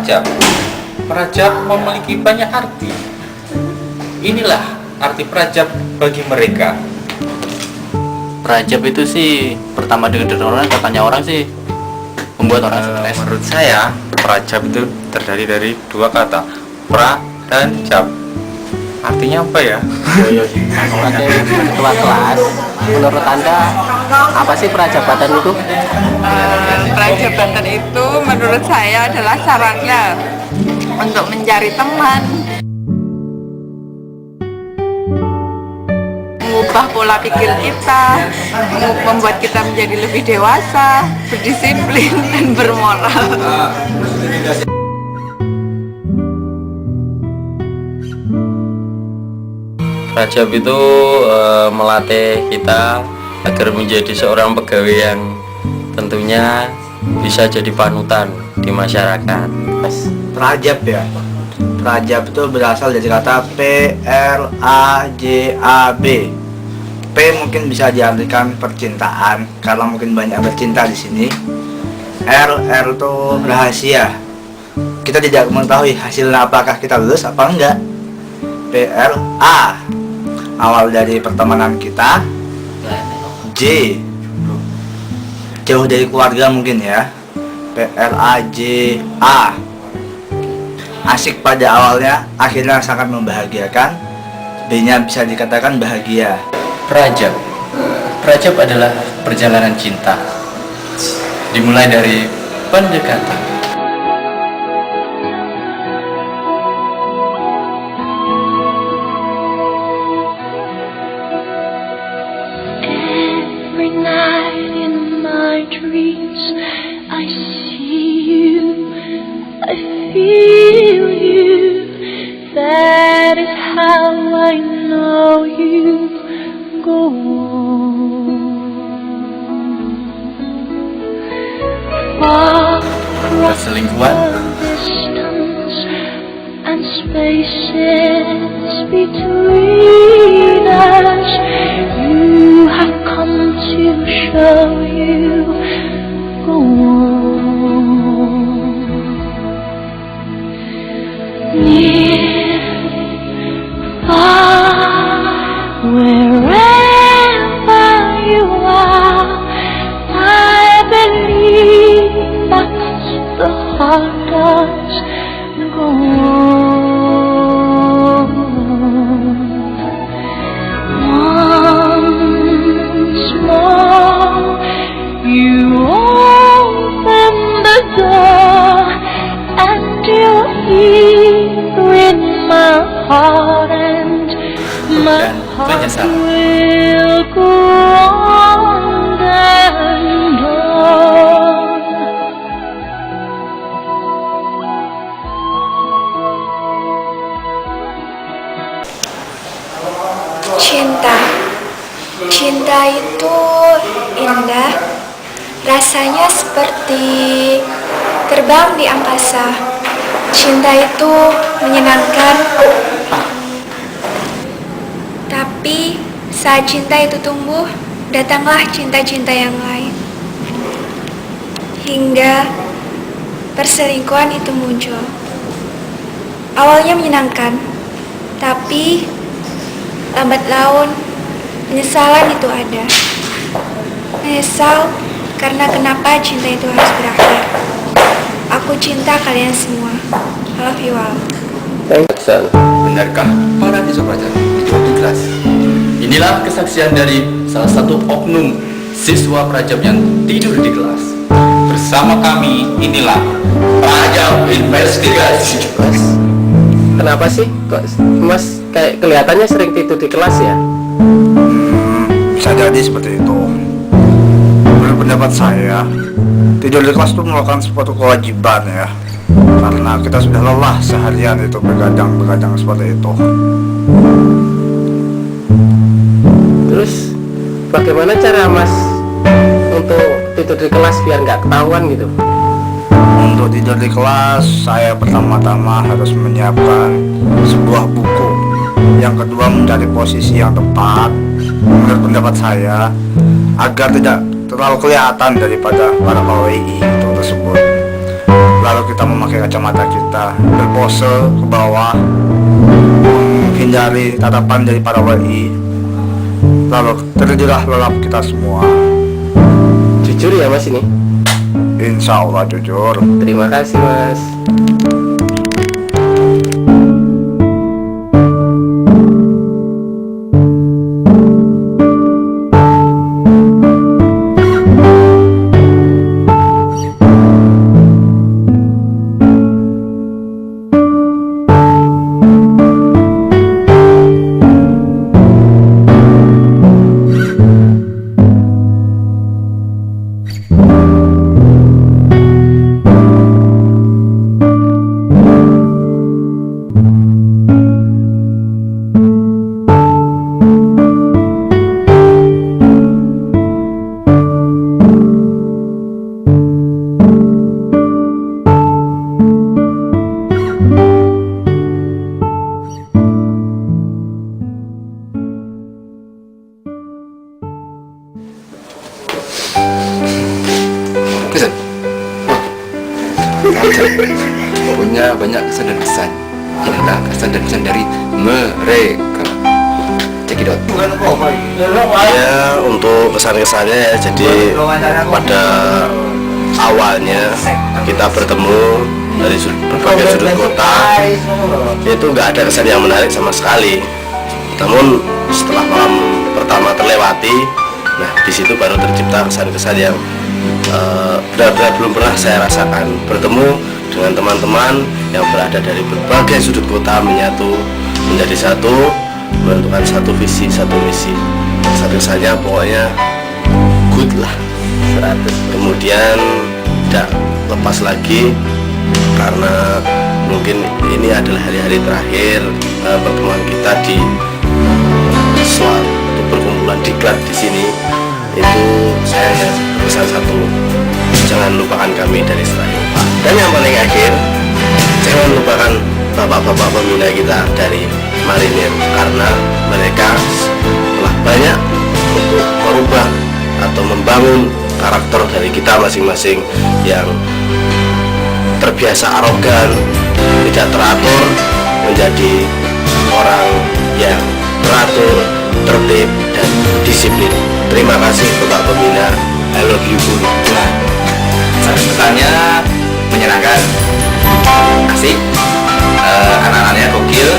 Prajab. Prajab memiliki banyak arti. Inilah arti Prajab bagi mereka. Prajab itu sih pertama dengar orang, katanya orang sih membuat orang stres. Menurut saya, Prajab itu terdiri dari dua kata, pra dan jab. Artinya apa ya? Sebagai ketua kelas, menurut Anda apa sih prajabatan itu? Prajabatan itu menurut saya adalah syaratnya untuk mencari teman, mengubah pola pikir kita, membuat kita menjadi lebih dewasa, berdisiplin, dan bermoral. Prajab itu melatih kita agar menjadi seorang pegawai yang tentunya bisa jadi panutan di masyarakat. Prajab ya. Prajab itu berasal dari kata P-R-A-J-A-B. P mungkin bisa diartikan percintaan karena mungkin banyak bercinta di sini. R itu rahasia. Kita tidak mengetahui hasilnya apakah kita lulus apa enggak. P-R-A awal dari pertemanan kita. J jauh dari keluarga mungkin ya. P-R-A-J-A asik pada awalnya, akhirnya sangat membahagiakan. B-nya bisa dikatakan bahagia. Prajab. Prajab adalah perjalanan cinta. Dimulai dari pendekatan. Every night in my dreams, I see you, I feel you. That is how I know you go far across Perselingkuhan. the distance and spaces between us. You have come to show you go on. Near, far, wherever you are, I believe that's the heart does go on. Once more, you open the door, and you're here in my heart, and my Dan heart menyesal. will go on and on. Cinta. Cinta itu indah. Rasanya seperti terbang di angkasa. Cinta itu menyenangkan. Tapi saat cinta itu tumbuh, datanglah cinta-cinta yang lain. Hingga perselingkuhan itu muncul. Awalnya menyenangkan, tapi lambat laun penyesalan itu ada. Menyesal karena kenapa cinta itu harus berakhir. Aku cinta kalian semua. I love you all. Benarkah para siswa Prajab tidur di kelas? Inilah kesaksian dari salah satu oknum siswa Prajab yang tidur di kelas. Bersama kami, inilah Prajab Investigasi. Kenapa sih kok Mas kayak kelihatannya sering tidur di kelas ya? Bisa jadi seperti itu. Menurut pendapat saya, tidur di kelas itu merupakan suatu kewajiban ya, karena kita sudah lelah seharian itu begadang seperti itu. Terus bagaimana cara Mas untuk tidur di kelas biar nggak ketahuan gitu? Untuk tidur di kelas, saya pertama-tama harus menyiapkan sebuah buku. Yang kedua, mencari posisi yang tepat menurut pendapat saya, agar tidak terlalu kelihatan daripada para PWI itu tersebut. lalu kita memakai kacamata kita, berpose ke bawah, menghindari tatapan dari para wali, lalu terjadilah lelap kita semua. Jujur ya Mas ini? Insya Allah jujur. Terima kasih Mas. Punya banyak kesan dan pesan. Inilah kesan dan pesan dari mereka. Cekidot. Ya, untuk kesan-kesannya ya, jadi pada awalnya kita bertemu dari berbagai sudut kota, itu nggak ada kesan yang menarik sama sekali. Namun setelah malam pertama terlewati, nah di situ baru tercipta kesan-kesan yang benar-benar belum pernah saya rasakan. Bertemu dengan teman-teman yang berada dari berbagai sudut kota menyatu menjadi satu, menentukan satu visi, satu misi. Kesan-kesannya pokoknya good lah, 100. Kemudian tidak lepas lagi karena mungkin ini adalah hari-hari terakhir pertemuan kita di suatu perkumpulan diklat di sini. Itu saya pesan satu, jangan lupakan kami dari Serayopa. Dan yang paling akhir, jangan lupakan bapak-bapak pembina kita dari Marinir, karena mereka telah banyak untuk merubah atau membangun karakter dari kita masing-masing yang terbiasa arogan, tidak teratur, menjadi orang yang teratur, tertib, dan disiplin. Terima kasih Bapak Pembina, I love you Guru. Pesannya menyenangkan, asik, anak-anaknya gokil.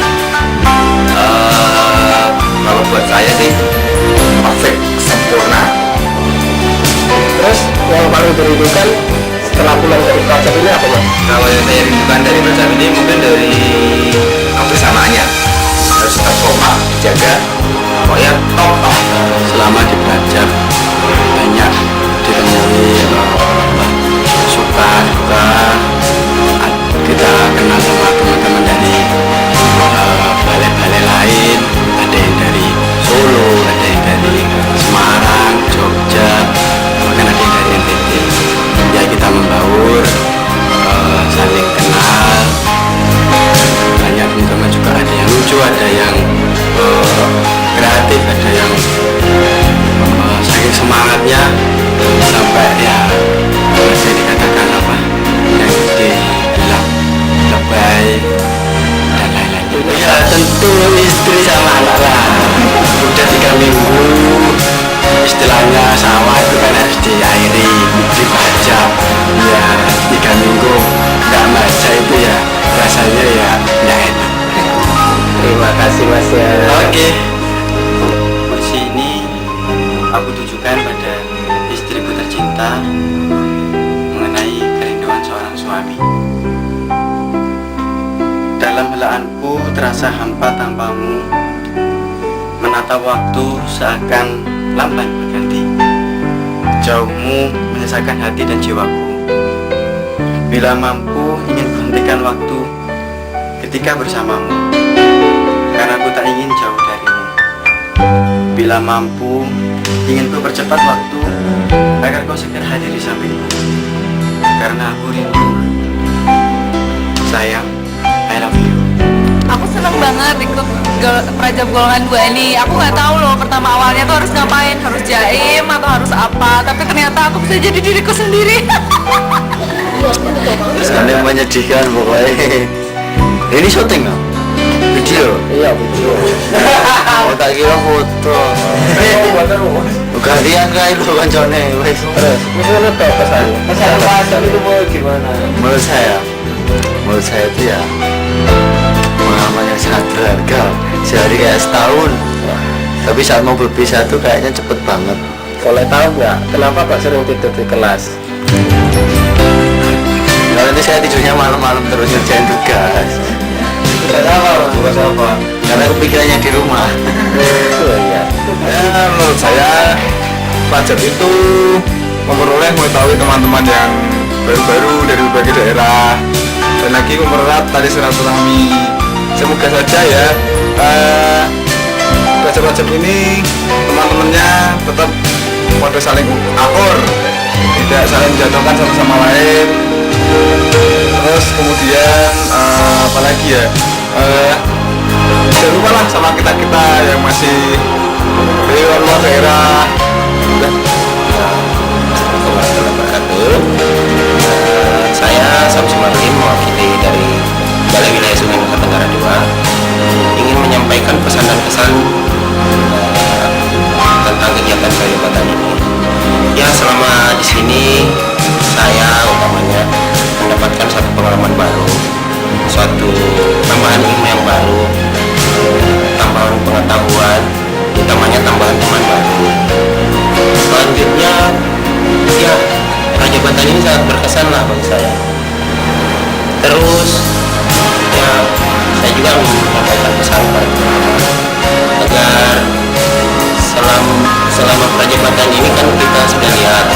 Kalau buat saya sih perfect, sempurna. Terus yang paling dirindukan setelah pulang dari Praja ini apa Mas? Kalau yang saya rindukan dari Praja ini mungkin dari kebersamaannya, harus tetap kompak, jaga, pokoknya top. Selama di Praja banyak ditemui suka duka, kita kenal sama teman-teman dari balai-balai lain, ada yang dari Solo, ada yang dari Semarang, Jogja, bahkan ada yang dari NTT. Ya kita membaur, saling kenal, banyak teman-teman juga, ada yang lucu, ada yang kreatif, ada yang saking semangatnya sampai ya bisa dikatakan apa yang dibilang lebay dan lain-lain. Ya tentu istri sama anak lah, udah 3 minggu istilahnya sawah itu kan harus diairi, dibaca ya 3 minggu nggak baca itu ya rasanya ya nggak enak. Terima kasih Mas ya. Oke, puisi ini aku tujukan pada istriku tercinta mengenai kerinduan seorang suami. Dalam helaanku terasa hampa tanpamu, menatap waktu seakan lamban berganti. Jauhmu menyesakan hati dan jiwaku. Bila mampu ingin berhentikan waktu ketika bersamamu, karena aku tak ingin jauh darimu. Bila mampu, ingin ku percepat waktu agar kau segera hadir di sampingku, karena aku rindu. Sayang, I love you. Aku seneng banget ikut Praja Golongan 2 ini. Aku nggak tahu loh pertama awalnya tuh harus ngapain, harus jaim atau harus apa. Tapi ternyata aku bisa jadi diriku sendiri. Kesannya menyedihkan pokoknya. Ini syuting nggak? Video? Iya video. Oh tak kira foto. Gantian kayak lo kancone wes. Terus gimana tuh pesannya? Pesan pasar itu mau gimana? Menurut saya itu ya pengalaman yang sangat berharga. Sehari kayak setahun. Tapi saat mau berpisah tuh kayaknya cepet banget. Boleh tahu nggak kenapa Pak sering tidur di kelas? Kalau ini saya tidurnya malam-malam terus ngerjain tugas. Tugas apa? Karena kepikirannya di rumah. Oh iya. Ya, menurut saya pajak itu memperoleh mengetahui teman-teman yang baru-baru dari berbagai daerah dan lagi mempererat tali silaturahmi. Semoga saja ya pajak-pajak ini teman-temannya tetap pada saling akur, tidak saling menjatuhkan satu sama lain. Terus kemudian apalagi ya, jangan lupa lah sama kita yang masih di luar daerah. Udah. Saya Samsul Martin, mewakili dari Balai Wilayah Sungai Nusa Tenggara II, ingin menyampaikan pesan dan kesan tentang kegiatan pariwisata ini. Ya, selama di sini saya utamanya mendapatkan satu pengalaman baru, suatu tambahan ilmu yang baru, tambahan pengetahuan, utamanya tambahan teman baru. Selanjutnya, ya Rajabatan ini sangat berkesan lah bagi saya. Terus, ya saya juga ingin menyampaikan pesan kepada teman-teman agar selama Rajabatan ini kan kita sudah lihat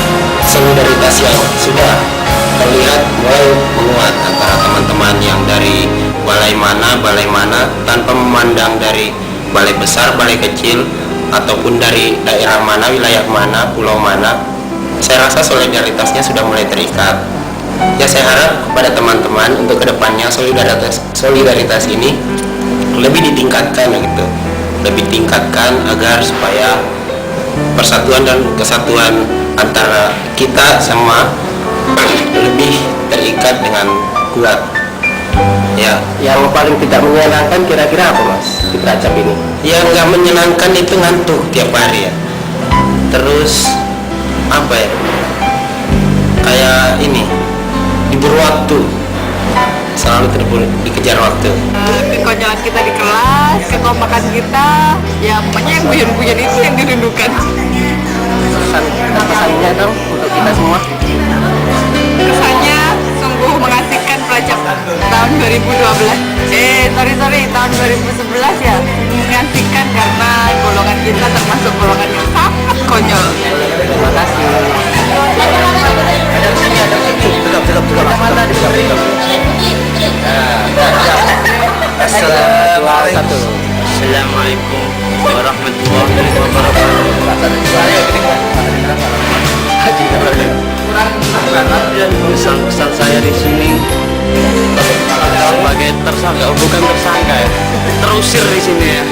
solidaritas yang sudah terlihat mulai menguat antara teman-teman yang dari balai mana tanpa memandang dari balai besar, balai kecil ataupun dari daerah mana, wilayah mana, pulau mana. Saya rasa solidaritasnya sudah mulai terikat. Ya, saya harap kepada teman-teman untuk kedepannya solidaritas ini lebih ditingkatkan gitu, lebih tingkatkan agar supaya persatuan dan kesatuan antara kita sama lebih terikat dengan kuat. Ya, yang paling tidak menyenangkan kira-kira apa Mas di Prajab ini? Yang nggak menyenangkan itu ngantuk tiap hari ya. Terus apa ya? Kayak ini diburu waktu, selalu dikejar waktu. Kekonyolan kita di kelas, kekompakan kita, ya pokoknya yang bujan-bujan itu yang dirindukan. Pesannya dong untuk kita semua. Kesannya sungguh mengasihkan Prajab tahun 2012. Tahun 2011 ya. Mengasihkan karena golongan kita termasuk golongan yang sangat konyol. Terima kasih. Assalamualaikum warahmatullahi wabarakatuh. Pesan saya di sini sebagai tersangka, bukan tersangka ya, terusir di sini ya.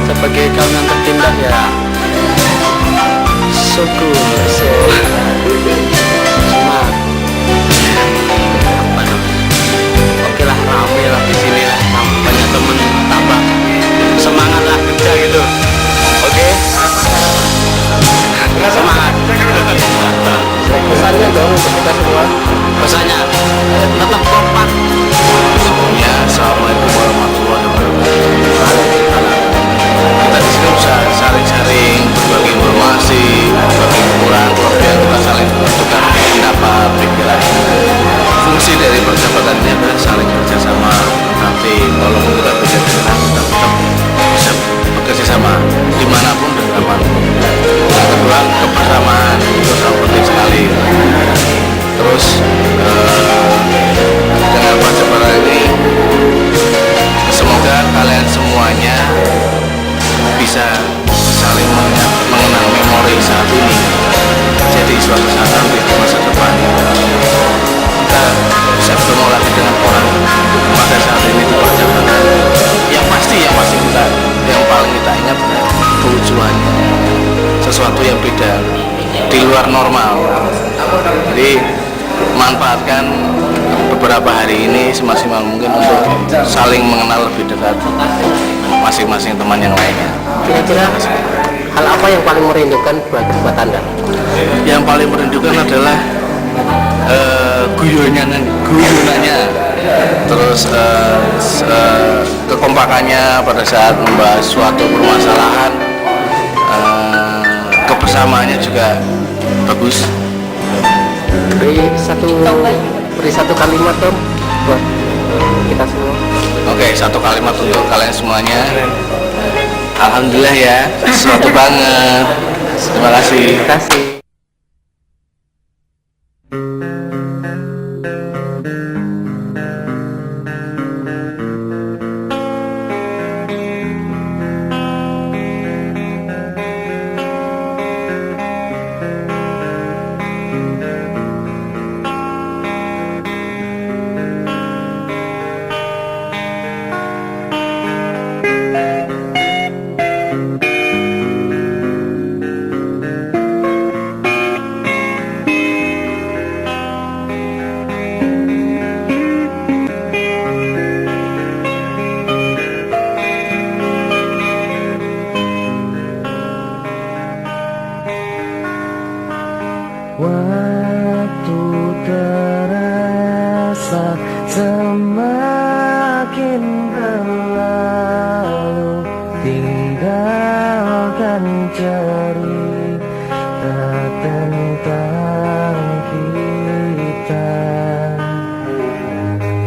Sebagai kaum yang tertindas ya, syukur, semangat. Oke lah, rame lah di sini lah, banyak temen, tambah semangat lah kerja gitu. Oke, semangat. Pesannya dong untuk kita semua. Pesannya tetap kompak. Sebelumnya, assalamualaikum warahmatullahi wabarakatuh. Kita di sini bisa saling-saling berbagi informasi, berbagi kekurangan, kelebihan, kita saling bertukar pendapat, pikiran. Fungsi dari persahabatan ini adalah saling kerjasama. Nanti walaupun kita beda daerah, kita tetap bisa bekerja sama dimanapun dan kapanpun. Yang kedua, kebersamaan itu sangat penting sekali. Terus dengan persahabatan ini, semoga kalian semuanya bisa saling mengenang memori saat ini. Jadi suatu saat nanti di masa depan kita bisa bertemu lagi dengan orang pada saat ini di perjalanan. Yang pasti kita yang paling kita ingat adalah kelucuannya, sesuatu yang beda di luar normal. Jadi manfaatkan beberapa hari ini semaksimal mungkin untuk saling mengenal lebih dekat masing-masing teman yang lainnya. Kira-kira hal apa yang paling merindukan buat Anda? Yang paling merindukan adalah guyonannya, terus kekompakannya pada saat membahas suatu permasalahan, kebersamaannya juga bagus. Beri satu kalimat dong buat kita semua. Oke, satu kalimat untuk kalian semuanya. Alhamdulillah ya, sesuatu banget. Terima kasih. Terima kasih. Waktu terasa semakin berlalu, tinggalkan cerita tentang kita.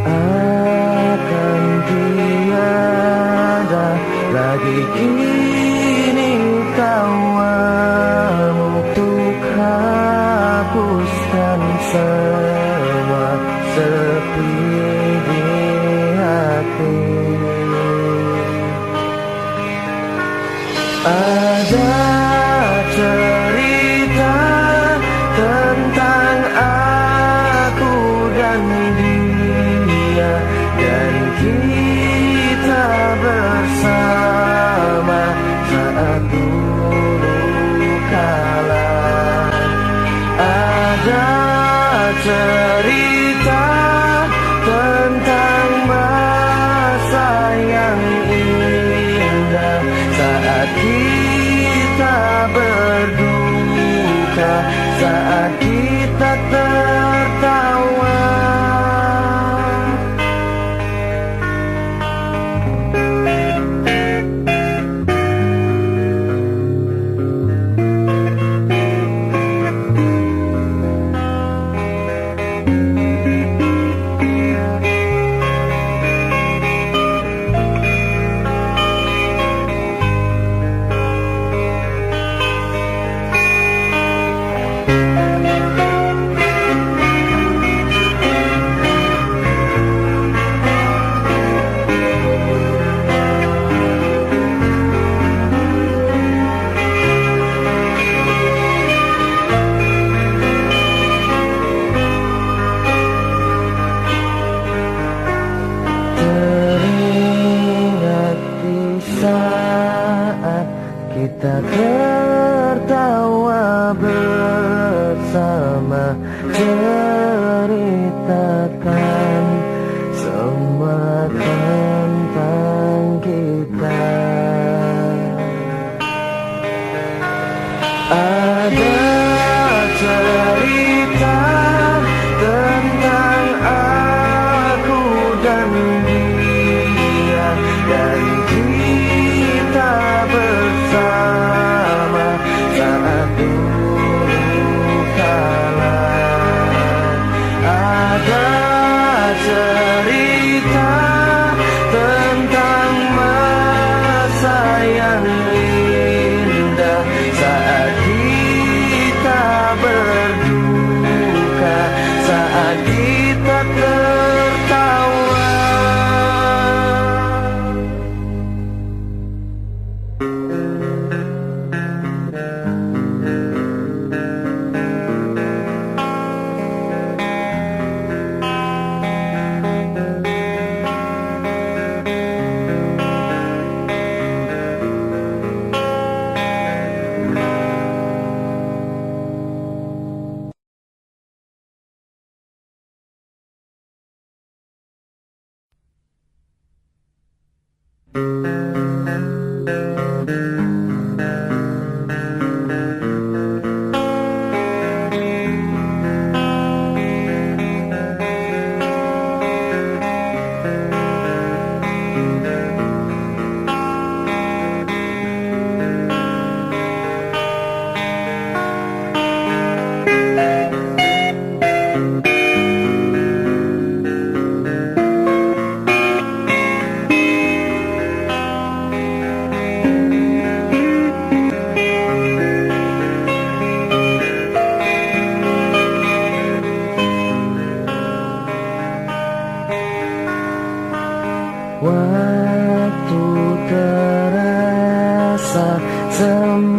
Akan tiada lagi kini kawanmu untuk hapuskan semua sepi di hati. Ada cerita tentang aku dan dia, dan kita bersama saat dulu kala. Ada cerita tentang masa yang indah saat kita berduka, saat kita tertawa. Teringat di saat kita tertawa bersama, ceritakan semua tentang kita. Ada cerita tentang aku dan dia, dan kita bersama saat dulu kala. Ada cerita tentang masa yang indah saat kita berdua.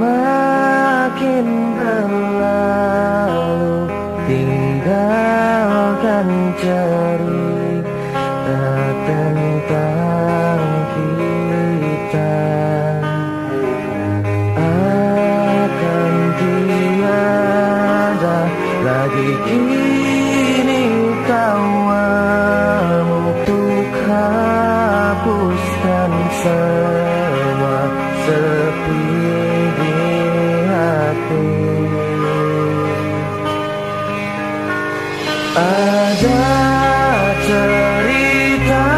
semakin berlalu, tinggalkan cerita tentang kita. Akan tiada lagi kini kawanmu untuk hapuskan semua sepi di hati. Ada cerita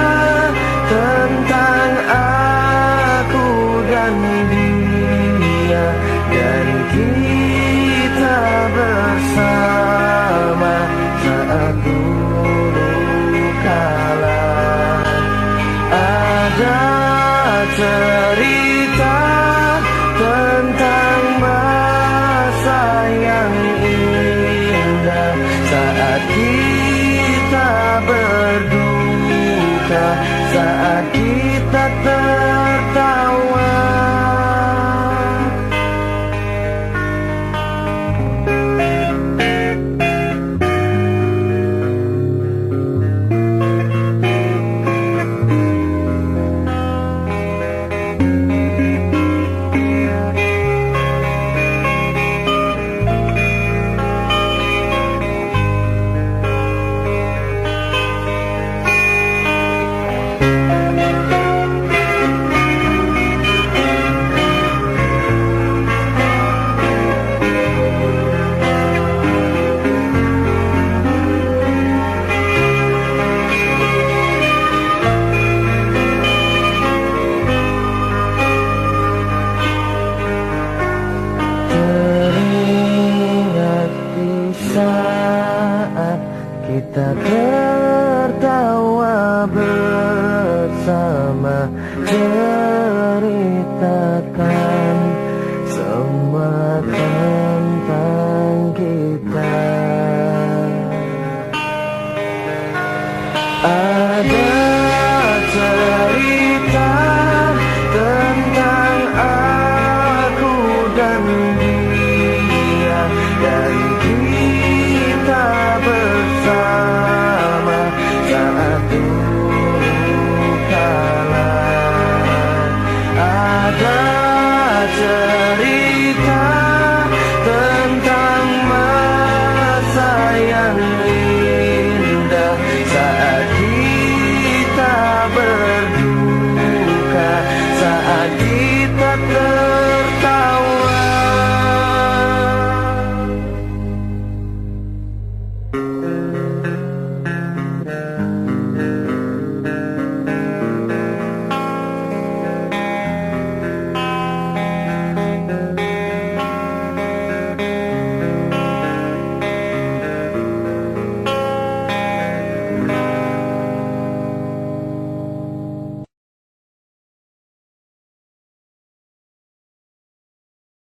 tentang aku dan dia, dan kita bersama saat dulu kala. Ada cerita tentang masa yang indah saat kita berduka, saat kita tertawa. Teringat di saat kita tertawa bersama, ceritakan semua tentang kita. Ada cerita tentang aku dan dia,